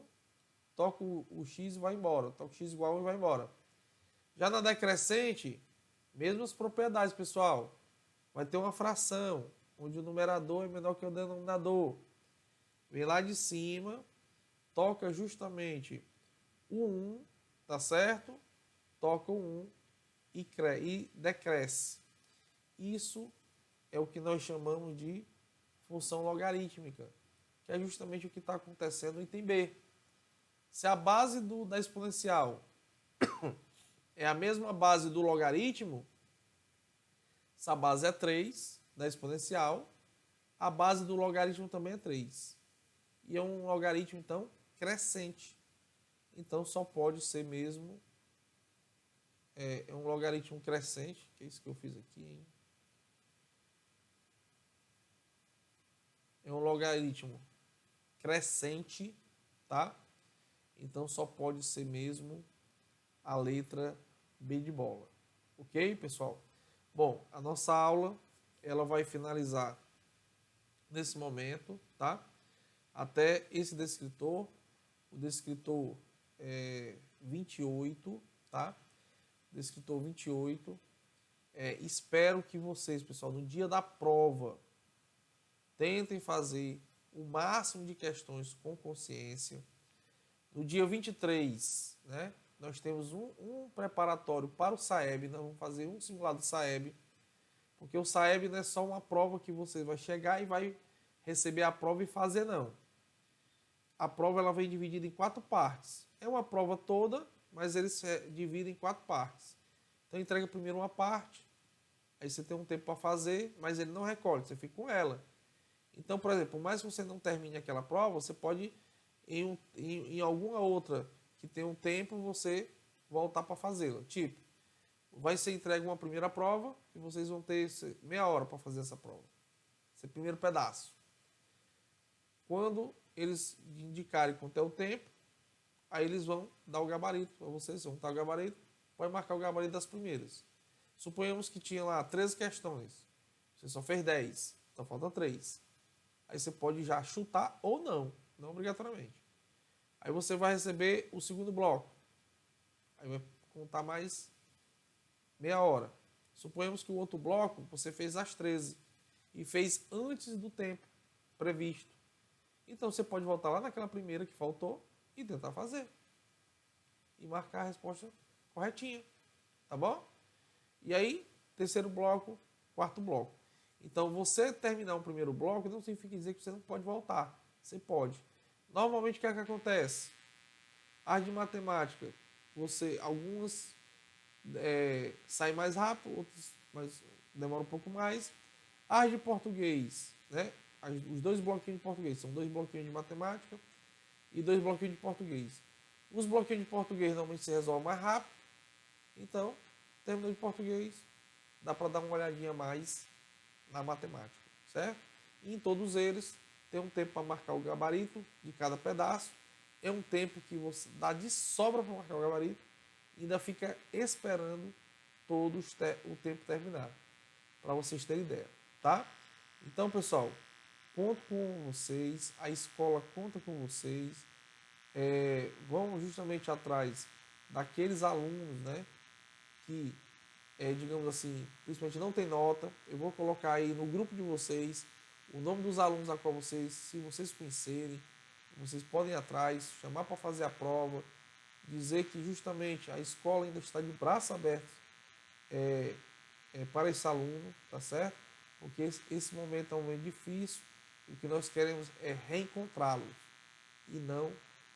[SPEAKER 1] toca o x e vai embora, toca o x igual a 1 e vai embora. Já na decrescente, mesmas propriedades, pessoal. Vai ter uma fração, onde o numerador é menor que o denominador. Vem lá de cima, toca justamente o 1, tá certo? Toca o 1 e decresce. Isso é o que nós chamamos de função logarítmica, que é justamente o que está acontecendo no item B. Se a base da exponencial é a mesma base do logaritmo, essa base é 3 da exponencial, a base do logaritmo também é 3. E é um logaritmo, então, crescente. Então, só pode ser mesmo... É um logaritmo crescente, que é isso que eu fiz aqui, hein? É um logaritmo crescente, tá? Então, só pode ser mesmo a letra B de bola. Ok, pessoal? Bom, a nossa aula, ela vai finalizar nesse momento, tá? Até esse descritor, o descritor 28, tá? Descritor 28. Espero que vocês, pessoal, no dia da prova, tentem fazer o máximo de questões com consciência. No dia 23, né, nós temos um preparatório para o SAEB, nós vamos fazer um simulado SAEB, porque o SAEB não é só uma prova que você vai chegar e vai receber a prova e fazer, não. A prova ela vem dividida em 4 partes. É uma prova toda, mas eles dividem em 4 partes. Então entrega primeiro uma parte, aí você tem um tempo para fazer, mas ele não recolhe, você fica com ela. Então, por exemplo, por mais que você não termine aquela prova, você pode, em alguma outra que tenha um tempo, você voltar para fazê-la. Tipo, vai ser entregue uma primeira prova e vocês vão ter meia hora para fazer essa prova. Esse primeiro pedaço. Quando eles indicarem quanto é o tempo, aí eles vão dar o gabarito para vocês, vão dar o gabarito, pode marcar o gabarito das primeiras. Suponhamos que tinha lá 13 questões, você só fez 10, então falta 3. Aí você pode já chutar ou não obrigatoriamente. Aí você vai receber o segundo bloco, aí vai contar mais meia hora. Suponhamos que o outro bloco você fez às 13 e fez antes do tempo previsto. Então você pode voltar lá naquela primeira que faltou e tentar fazer. E marcar a resposta corretinha. Tá bom? E aí, terceiro bloco, quarto bloco. Então você terminar um primeiro bloco não significa dizer que você não pode voltar. Você pode. Normalmente o que é que acontece? As de matemática, algumas saem mais rápido, outras demoram um pouco mais. As de português, né? Os 2 bloquinhos de português, são 2 bloquinhos de matemática e 2 bloquinhos de português. Os bloquinhos de português normalmente se resolvem mais rápido, então, terminou de português, dá para dar uma olhadinha mais na matemática, certo? E em todos eles, tem um tempo para marcar o gabarito de cada pedaço, é um tempo que você dá de sobra para marcar o gabarito, e ainda fica esperando todo o tempo terminar, para vocês terem ideia, tá? Então, pessoal, conto com vocês, a escola conta com vocês, vão justamente atrás daqueles alunos, né, que, digamos assim, principalmente não tem nota. Eu vou colocar aí no grupo de vocês o nome dos alunos a qual vocês, se vocês conhecerem, vocês podem ir atrás, chamar para fazer a prova, dizer que justamente a escola ainda está de braço aberto para esse aluno, tá certo? Porque esse momento é um momento difícil, o que nós queremos é reencontrá-los e não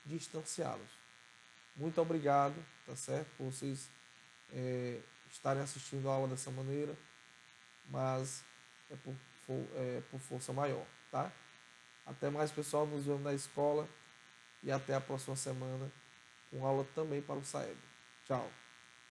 [SPEAKER 1] distanciá-los. Muito obrigado, tá certo? Por vocês estarem assistindo a aula dessa maneira, mas é por força maior, tá? Até mais, pessoal, nos vemos na escola e até a próxima semana com aula também para o SAEB. Tchau!